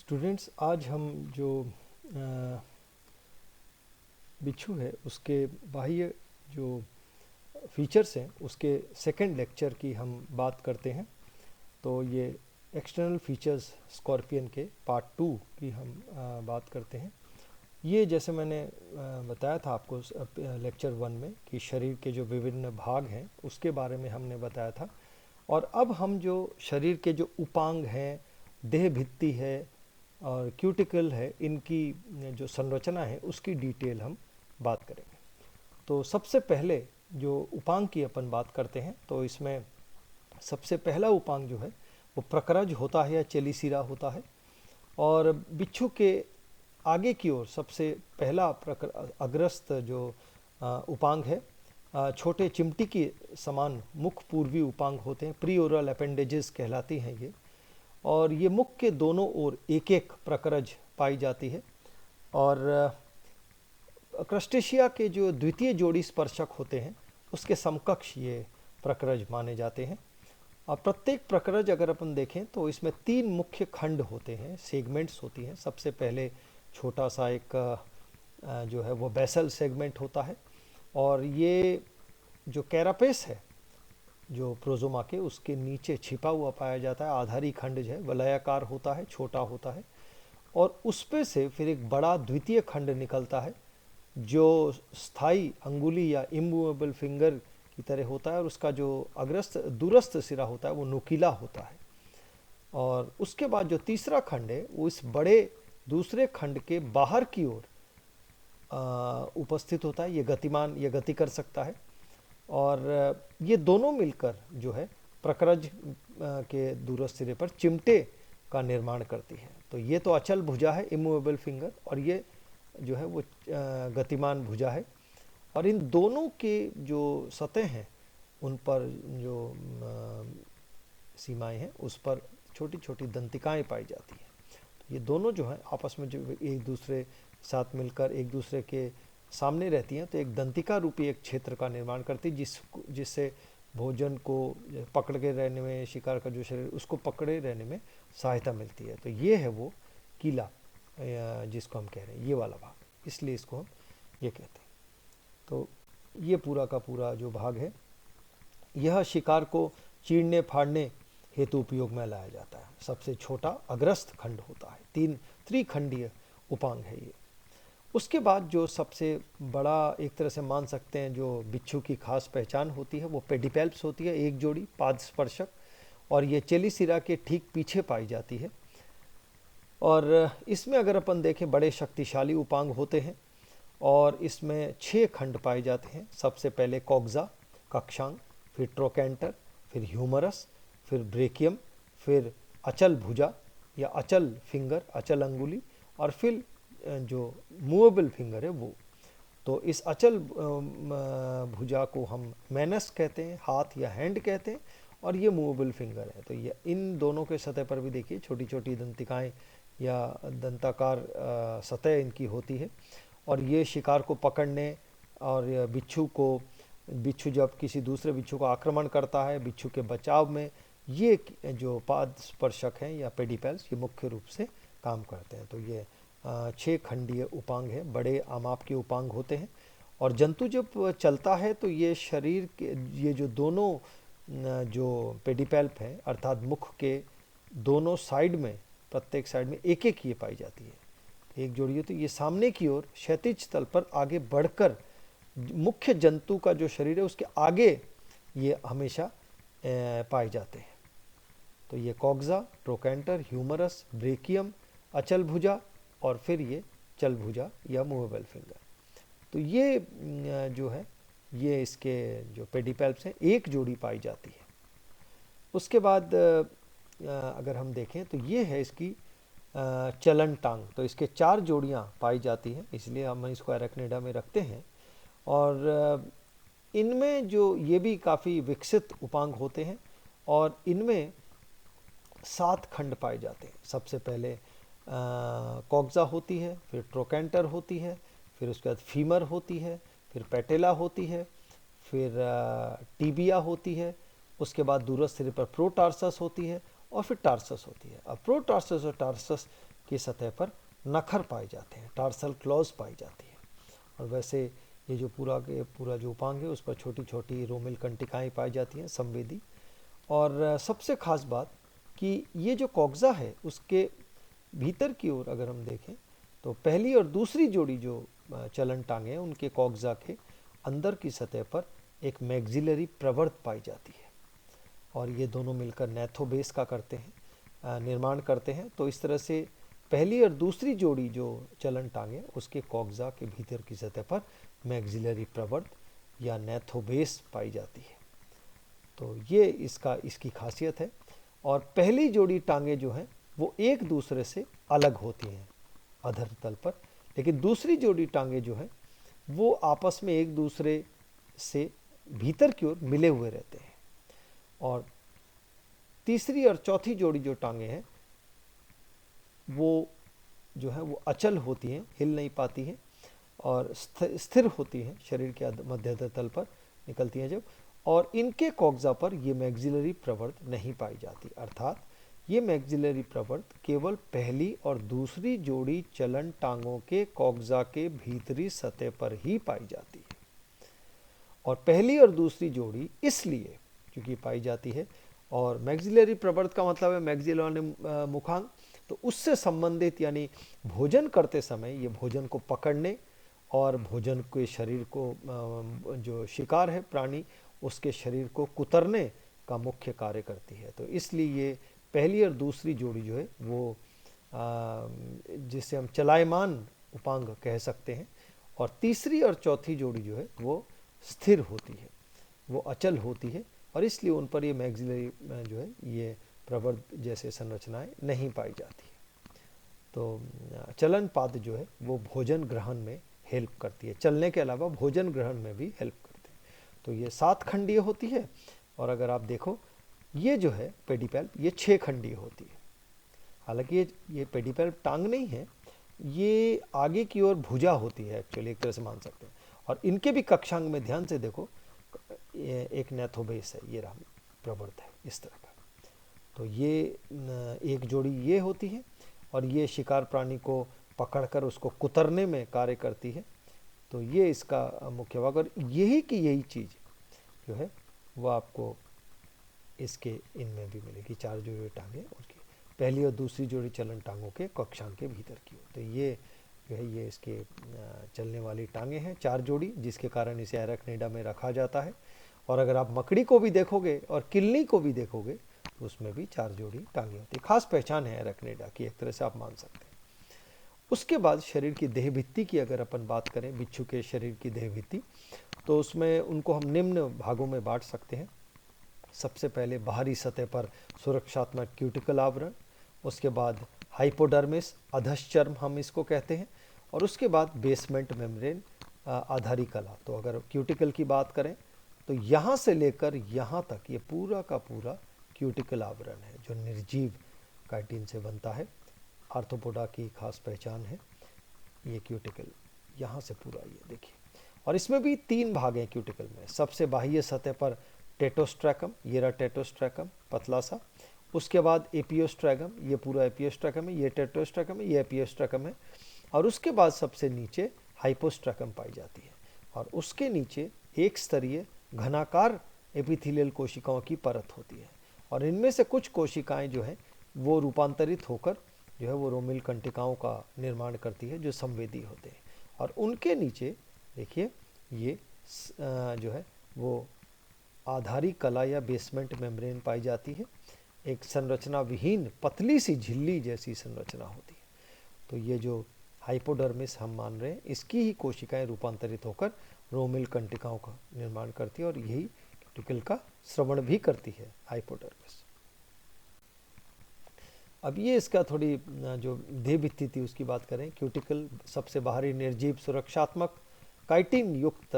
Students, आज हम जो बिच्छू है उसके बाह्य जो फीचर्स हैं उसके सेकंड लेक्चर की हम बात करते हैं। तो ये एक्सटर्नल फीचर्स स्कॉर्पियन के पार्ट 2 की हम बात करते हैं। ये जैसे मैंने बताया था आपको लेक्चर 1 में कि शरीर के जो विभिन्न भाग हैं उसके बारे में हमने बताया था। और अब हम जो शरीर के जो उपांग हैं, देह भित्ति है और क्यूटिकल है, इनकी जो संरचना है उसकी डिटेल हम बात करेंगे। तो सबसे पहले जो उपांग की अपन बात करते हैं तो इसमें सबसे पहला उपांग जो है वो प्रकरज होता है या चेलिसिरा होता है। और बिच्छू के आगे की ओर सबसे पहला अग्रस्त जो उपांग है, छोटे चिमटी के समान मुख पूर्वी उपांग होते हैं, प्रीओरल अपेंडेजेस कहलाती हैं ये। और ये मुख के दोनों ओर एक एक प्रकरज पाई जाती है। और क्रस्टेशिया के जो द्वितीय जोड़ी स्पर्शक होते हैं उसके समकक्ष ये प्रकरज माने जाते हैं। और प्रत्येक प्रकरज अगर अपन देखें तो इसमें 3 मुख्य खंड होते हैं, सेगमेंट्स होती हैं। सबसे पहले छोटा सा एक जो है वो बेसल सेगमेंट होता है। और ये जो कैरापेस है जो प्रोजोमा के, उसके नीचे छिपा हुआ पाया जाता है। आधारी खंड जो है वलयाकार होता है, छोटा होता है। और उस पे से फिर एक बड़ा द्वितीय खंड निकलता है जो स्थायी अंगुली या इमूवेबल फिंगर की तरह होता है। और उसका जो अग्रस्त दूरस्थ सिरा होता है वो नुकीला होता है। और उसके बाद जो तीसरा खंड है वो इस बड़े दूसरे खंड के बाहर की ओर उपस्थित होता है। ये गतिमान, ये गति कर सकता है। और ये दोनों मिलकर जो है प्रकरज के दूरस्थ सिरे पर चिमटे का निर्माण करती है। तो ये तो अचल भुजा है, इमूवेबल फिंगर, और ये जो है वो गतिमान भुजा है। और इन दोनों के जो सतह हैं उन पर जो सीमाएं हैं उस पर छोटी छोटी दंतिकाएं पाई जाती हैं। तो ये दोनों जो हैं आपस में जो एक दूसरे साथ मिलकर एक दूसरे के सामने रहती हैं तो एक दंतिका रूपी एक क्षेत्र का निर्माण करती है जिससे भोजन को पकड़ के रहने में, शिकार का जो शरीर उसको पकड़े रहने में सहायता मिलती है। तो ये है वो कीला जिसको हम कह रहे हैं, ये वाला भाग, इसलिए इसको हम ये कहते हैं। तो ये पूरा का पूरा जो भाग है यह शिकार को चीरने फाड़ने हेतु उपयोग में लाया जाता है। सबसे छोटा अग्रस्त खंड होता है, 3 त्रिखंडीय उपांग है ये। उसके बाद जो सबसे बड़ा एक तरह से मान सकते हैं जो बिच्छू की खास पहचान होती है वो पेडिपेल्प्स होती है, एक जोड़ी पाद स्पर्शक। और ये चेलिसिरा के ठीक पीछे पाई जाती है। और इसमें अगर अपन देखें बड़े शक्तिशाली उपांग होते हैं और इसमें 6 खंड पाए जाते हैं। सबसे पहले कॉक्सा, कक्षांग, फिर ट्रोकेंटर, फिर ह्यूमरस, फिर ब्रेकियम, फिर अचल भुजा या अचल फिंगर, अचल अंगुली, और फिर जो मूवेबल फिंगर है वो। तो इस अचल भुजा को हम मैनस कहते हैं, हाथ या हैंड कहते हैं, और ये मूवेबल फिंगर है। तो ये इन दोनों के सतह पर भी देखिए छोटी छोटी दंतिकाएं या दंताकार सतह इनकी होती है। और ये शिकार को पकड़ने और बिच्छू जब किसी दूसरे बिच्छू को आक्रमण करता है, बिच्छू के बचाव में ये जो पाद स्पर्शक हैं या पेडिपेल्स ये मुख्य रूप से काम करते हैं। तो ये 6 खंडीय उपांग है, बड़े आमाप के उपांग होते हैं। और जंतु जब चलता है तो ये शरीर के ये जो दोनों जो पेडिपेल्प है अर्थात मुख के दोनों साइड में, प्रत्येक साइड में एक एक ये पाई जाती है, एक जोड़ी होती है। ये सामने की ओर क्षैतिज तल पर आगे बढ़कर मुख्य जंतु का जो शरीर है उसके आगे ये हमेशा पाए जाते हैं। तो ये कॉक्सा, ट्रोकेंटर, ह्यूमरस, ब्रेकियम, अचल भुजा और फिर ये चल भुजा या मूवेबल फिंगर। तो ये जो है ये इसके जो पेडिपेल्प्स हैं एक जोड़ी पाई जाती है। उसके बाद अगर हम देखें तो ये है इसकी चलन टांग। तो इसके 4 जोड़ियां पाई जाती हैं, इसलिए हम इसको एरेक्निडा में रखते हैं। और इनमें जो ये भी काफ़ी विकसित उपांग होते हैं और इनमें 7 खंड पाए जाते हैं। सबसे पहले कॉक्सा होती है, फिर ट्रोकेंटर होती है, फिर उसके बाद फीमर होती है, फिर पेटेला होती है, फिर टीबिया होती है, उसके बाद दूरस्थ सिरे पर प्रोटार्सस होती है और फिर टार्सस होती है। अब प्रोटार्सस और टार्सस की सतह पर नखर पाए जाते हैं, टार्सल क्लॉज पाई जाती है। और वैसे ये जो पूरा के पूरा जो उपांग है उस पर छोटी छोटी रोमिल कंटिकाएँ पाई जाती हैं, संवेदी। और सबसे खास बात कि ये जो कॉक्सा है उसके भीतर की ओर अगर हम देखें तो पहली और दूसरी जोड़ी जो चलन टांगे हैं उनके कॉक्सा के अंदर की सतह पर एक मैक्सिलरी प्रवर्त पाई जाती है, और ये दोनों मिलकर नैथोबेस का करते हैं, निर्माण करते हैं। तो इस तरह से पहली और दूसरी जोड़ी जो चलन टांगे उसके कॉक्सा के भीतर की सतह पर मैक्सिलरी प्रवर्त या नैथोबेस पाई जाती है। तो ये इसकी खासियत है। और पहली जोड़ी टांगे जो हैं वो एक दूसरे से अलग होती हैं अधर तल पर, लेकिन दूसरी जोड़ी टांगे जो हैं वो आपस में एक दूसरे से भीतर की ओर मिले हुए रहते हैं। और तीसरी और चौथी जोड़ी जो टांगे हैं वो जो है वो अचल होती हैं, हिल नहीं पाती हैं और स्थिर होती हैं, शरीर के मध्य तल पर निकलती हैं जब, और इनके कॉक्सा पर ये मैक्सिलरी प्रवर्त नहीं पाई जाती। अर्थात ये मैक्सिलरी प्रवर्त केवल पहली और दूसरी जोड़ी चलन टांगों के कॉक्सा के भीतरी सतह पर ही पाई जाती है। और पहली और दूसरी जोड़ी इसलिए क्योंकि पाई जाती है, और मैक्सिलरी प्रवर्त का मतलब है मैक्सिला मुखांग, तो उससे संबंधित यानी भोजन करते समय ये भोजन को पकड़ने और भोजन के शरीर को जो शिकार है प्राणी उसके शरीर को कुतरने का मुख्य कार्य करती है। तो इसलिए ये पहली और दूसरी जोड़ी जो है वो जिसे हम चलायमान उपांग कह सकते हैं, और तीसरी और चौथी जोड़ी जो है वो स्थिर होती है, वो अचल होती है, और इसलिए उन पर ये मैक्सिलरी जो है ये प्रवर्त जैसे संरचनाएं नहीं पाई जाती। तो चलन पाद जो है वो भोजन ग्रहण में हेल्प करती है, चलने के अलावा भोजन ग्रहण में भी हेल्प करती है। तो ये 7 खंडीय होती है, और अगर आप देखो ये जो है पेडिपेल्प ये 6 खंडीय होती है। हालांकि ये पेडिपेल्प टांग नहीं है, ये आगे की ओर भुजा होती है एक्चुअली, एक तरह से मान सकते हैं। और इनके भी कक्षांग में ध्यान से देखो एक नैथोबेस है, ये रहा प्रवर्त है इस तरह का। तो ये एक जोड़ी ये होती है, और ये शिकार प्राणी को पकड़कर उसको कुतरने में कार्य करती है। तो ये इसका मुख्य भाग, और यही की यही चीज़ जो है वो आपको इसके इनमें भी मिलेगी। 4 जोड़ी टांगे उनकी पहली और दूसरी जोड़ी चलन टांगों के कक्षांग के भीतर की ओर। तो ये जो है ये इसके चलने वाली टांगे हैं 4 जोड़ी, जिसके कारण इसे एराक्निडा में रखा जाता है। और अगर आप मकड़ी को भी देखोगे और किल्ली को भी देखोगे तो उसमें भी 4 जोड़ी टांगे होती है। खास पहचान है एराक्निडा की, एक तरह से आप मान सकते हैं। उसके बाद शरीर की देह भित्ति की अगर अपन बात करें, बिच्छू के शरीर की देह भित्ति, तो उसमें उनको हम निम्न भागों में बांट सकते हैं। सबसे पहले बाहरी सतह पर सुरक्षात्मक क्यूटिकल आवरण, उसके बाद हाइपोडर्मिस अधश्चर्म हम इसको कहते हैं, और उसके बाद बेसमेंट मेम्ब्रेन आधारी कला। तो अगर क्यूटिकल की बात करें तो यहाँ से लेकर यहाँ तक ये पूरा का पूरा क्यूटिकल आवरण है जो निर्जीव काइटिन से बनता है। आर्थ्रोपोडा की खास पहचान है ये क्यूटिकल, यहाँ से पूरा ये देखिए। और इसमें भी 3 भाग हैं क्यूटिकल में। सबसे बाह्य सतह पर टेटोस्ट्रैकम, ये रहा टेटोस्ट्रैकम पतला सा। उसके बाद एपियोस्ट्रैकम, ये पूरा एपियोस्ट्रैकम है, ये टेटोस्ट्रैकम है, ये एपियोस्ट्रैकम है। और उसके बाद सबसे नीचे हाइपोस्ट्रैकम पाई जाती है, और उसके नीचे एक स्तरीय घनाकार एपिथेलियल कोशिकाओं की परत होती है। और इनमें से कुछ कोशिकाएं जो है वो रूपांतरित होकर जो है वो रोमिल कंटिकाओं का निर्माण करती है जो संवेदी होते हैं। और उनके नीचे देखिए ये जो है वो आधारी कला या बेसमेंट मेम्ब्रेन पाई जाती है, एक संरचना विहीन पतली सी झिल्ली जैसी संरचना होती है। तो ये जो हाइपोडर्मिस हम मान रहे हैं इसकी ही कोशिकाएं रूपांतरित होकर रोमिल कंटिकाओं का निर्माण करती है, और यही क्यूटिकल का श्रवण भी करती है हाइपोडर्मिस। अब ये इसका थोड़ी जो देह भित्ति थी उसकी बात करें। क्यूटिकल सबसे बाहरी निर्जीव सुरक्षात्मक काइटिन युक्त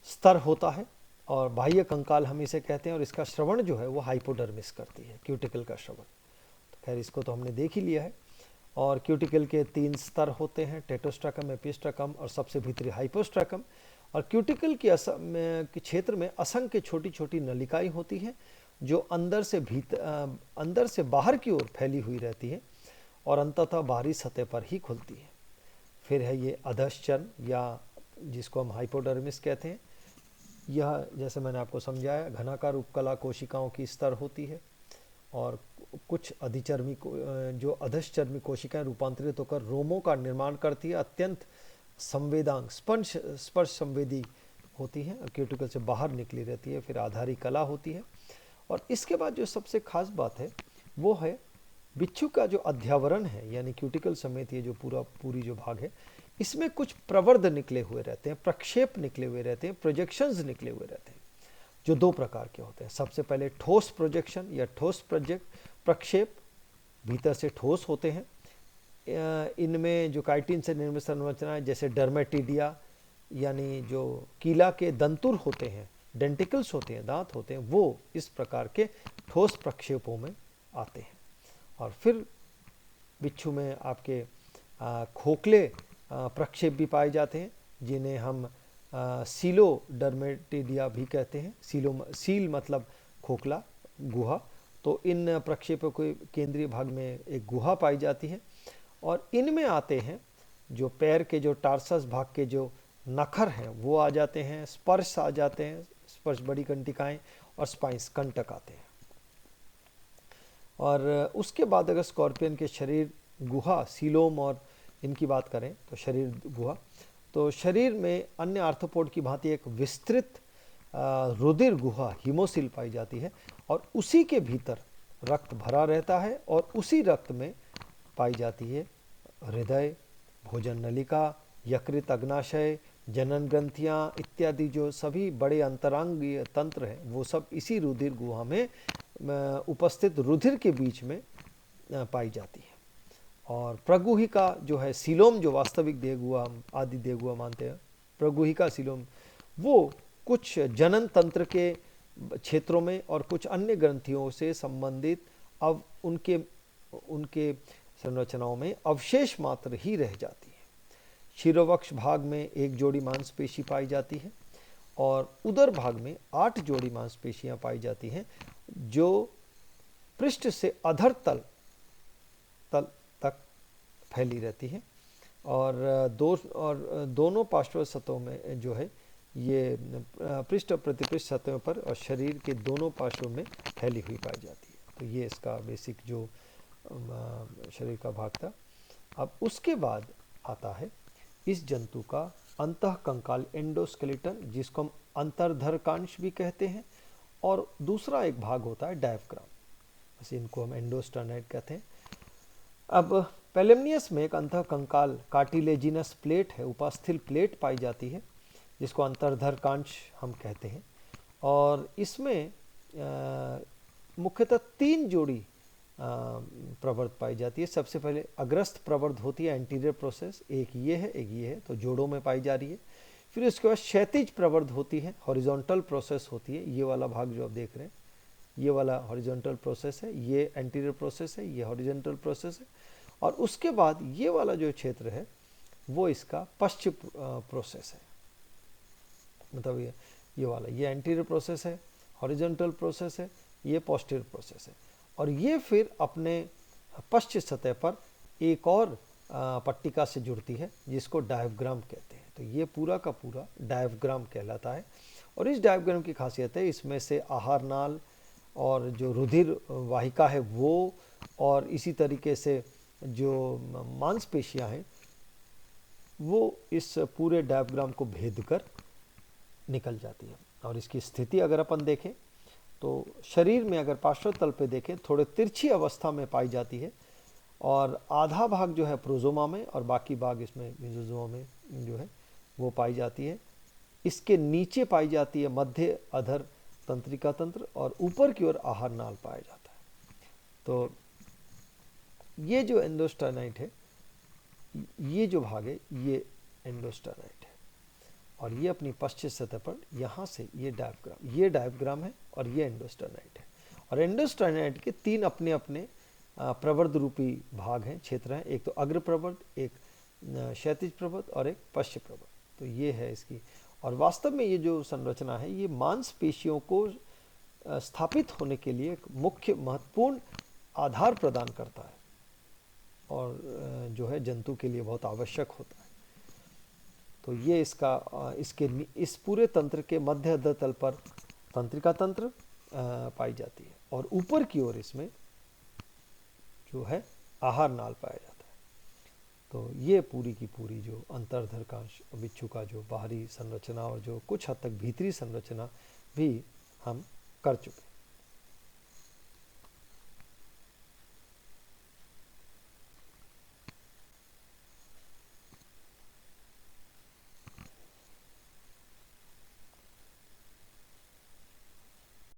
स्तर होता है, और बाह्य कंकाल हम इसे कहते हैं, और इसका श्रवण जो है वो हाइपोडर्मिस करती है, क्यूटिकल का श्रवण। तो खैर इसको तो हमने देख ही लिया है। और क्यूटिकल के 3 स्तर होते हैं, टेटोस्ट्रैकम, एपिस्ट्रैकम और सबसे भीतरी हाइपोस्ट्रैकम। और क्यूटिकल के क्षेत्र में असंख्य छोटी छोटी नलिकाएं होती हैं जो अंदर से बाहर की ओर फैली हुई रहती है। और अंततः बाहरी सतह पर ही खुलती है। फिर है ये अधश्चर्म या जिसको हम हाइपोडर्मिस कहते हैं। यह जैसे मैंने आपको समझाया घनाकार उपकला कोशिकाओं की स्तर होती है और कुछ अधिचर्मी जो अधश्चर्मी कोशिकाएं रूपांतरित होकर रोमों का निर्माण करती है, अत्यंत संवेदांग स्पर्श संवेदी होती है, क्यूटिकल से बाहर निकली रहती है। फिर आधारी कला होती है और इसके बाद जो सबसे खास बात है वो है बिच्छू का जो अध्यावरण है, यानी क्यूटिकल समेत ये जो पूरी जो भाग है, इसमें कुछ प्रवर्ध निकले हुए रहते हैं, प्रक्षेप निकले हुए रहते हैं, प्रोजेक्शंस निकले हुए रहते हैं, जो दो प्रकार के होते हैं। सबसे पहले ठोस प्रोजेक्शन या ठोस प्रक्षेप, भीतर से ठोस होते हैं। इनमें जो काइटिन से निर्मित संरचनाएं जैसे डर्मेटिडिया यानी जो कीला के दंतुर होते हैं, डेंटिकल्स होते हैं, दांत होते हैं, वो इस प्रकार के ठोस प्रक्षेपों में आते हैं। और फिर बिच्छू में आपके खोखले प्रक्षेप भी पाए जाते हैं, जिन्हें हम सीलोडर्मेटिडिया भी कहते हैं। सील मतलब खोखला, गुहा। तो इन प्रक्षेपों के केंद्रीय भाग में एक गुहा पाई जाती है और इनमें आते हैं जो पैर के जो टार्सस भाग के जो नखर हैं वो आ जाते हैं, स्पर्श आ जाते हैं, स्पर्श बड़ी कंटिकाएं, और स्पाइंस कंटक आते हैं। और उसके बाद अगर स्कॉर्पियन के शरीर गुहा, सीलोम और इनकी बात करें तो शरीर गुहा, तो शरीर में अन्य आर्थ्रोपोड की भांति एक विस्तृत रुधिर गुहा हीमोसिल पाई जाती है और उसी के भीतर रक्त भरा रहता है और उसी रक्त में पाई जाती है हृदय, भोजन नलिका, यकृत, अग्नाशय, जनन ग्रंथियां इत्यादि जो सभी बड़े अंतरांगीय तंत्र हैं वो सब इसी रुधिर गुहा में उपस्थित रुधिर के बीच में पाई जाती है। और प्रगुहिका जो है, सीलोम जो वास्तविक देहगुहा आदि देहगुहा मानते हैं, प्रगुहिका सीलोम वो कुछ जनन तंत्र के क्षेत्रों में और कुछ अन्य ग्रंथियों से संबंधित अब उनके संरचनाओं में अवशेष मात्र ही रह जाती है। शिरोवक्ष भाग में एक जोड़ी मांसपेशी पाई जाती है और उदर भाग में 8 जोड़ी मांसपेशियां पाई जाती हैं जो पृष्ठ से अधर तल तक फैली रहती है और दोनों पार्श्व सतहों में जो है ये पृष्ठ और प्रतिपृष्ठ सतहों पर और शरीर के दोनों पार्श्वों में फैली हुई पाई जाती है। तो ये इसका बेसिक जो शरीर का भाग था। अब उसके बाद आता है इस जंतु का अंतःकंकाल एंडोस्केलेटन, जिसको हम अंतर्धरकांश भी कहते हैं, और दूसरा एक भाग होता है डायफ्राम, बस इनको हम एंडोस्टर्नाइड कहते हैं। अब पेलेम्नियस में एक अंतःकंकाल कार्टिलेजिनस प्लेट है, उपास्थल प्लेट पाई जाती है जिसको अंतर्धरकांश हम कहते हैं और इसमें मुख्यतः 3 जोड़ी प्रवर्ध पाई जाती है। सबसे पहले अग्रस्त प्रवर्ध होती है, एंटीरियर प्रोसेस, एक ये है, तो जोड़ों में पाई जा रही है। फिर उसके बाद क्षैतिज प्रवर्ध होती है, हॉरिजॉन्टल प्रोसेस होती है, ये वाला भाग जो आप देख रहे हैं ये वाला हॉरिजॉन्टल प्रोसेस है, ये एंटीरियर प्रोसेस है, ये हॉरिजॉन्टल प्रोसेस है। और उसके बाद ये वाला जो क्षेत्र है वो इसका पश्च प्रोसेस है, मतलब ये वाला ये एंटीरियर प्रोसेस है, हॉरिजॉन्टल प्रोसेस है, ये पोस्टीरियर प्रोसेस है। और ये फिर अपने पश्च सतह पर एक और पट्टिका से जुड़ती है जिसको डायफ्राम कहते हैं। तो ये पूरा का पूरा डायफ्राम कहलाता है और इस डायफ्राम की खासियत है इसमें से आहार नाल और जो रुधिर वाहिका है वो, और इसी तरीके से जो मांसपेशियां हैं वो इस पूरे डायफ्राम को भेद कर निकल जाती है। और इसकी स्थिति अगर अपन देखें तो शरीर में अगर पार्श्व तल पे देखें थोड़े तिरछी अवस्था में पाई जाती है और आधा भाग जो है प्रोजोमा में और बाकी भाग इसमें मेसोजोमा में जो है वो पाई जाती है। इसके नीचे पाई जाती है मध्य अधर तंत्रिका तंत्र और ऊपर की ओर आहार नाल पाया जाता है। तो ये जो एंडोस्टर्नाइट है, ये जो भाग है ये एंडोस्टर्नाइट है और ये अपनी पश्चिम सतह पर यहाँ से ये डायफ्राम है और ये एंडोस्टर्नाइट है। और एंडोस्टर्नाइट के 3 अपने अपने प्रवर्ध रूपी भाग हैं, क्षेत्र हैं, एक तो अग्र प्रवर्ध, एक क्षैतिज प्रवर्ध और एक पश्च प्रवर्ध। तो ये है इसकी। और वास्तव में ये जो संरचना है ये मांसपेशियों को स्थापित होने के लिए एक मुख्य महत्वपूर्ण आधार प्रदान करता है और जो है जंतु के लिए बहुत आवश्यक होता है। तो ये इस पूरे तंत्र के मध्य अधः तल पर तंत्रिका तंत्र पाई जाती है, और ऊपर की ओर इसमें जो है आहार नाल पाया जाता है। तो ये पूरी की पूरी जो अंतर्धर का बिच्छू का जो बाहरी संरचना और जो कुछ हद तक भीतरी संरचना भी हम कर चुके।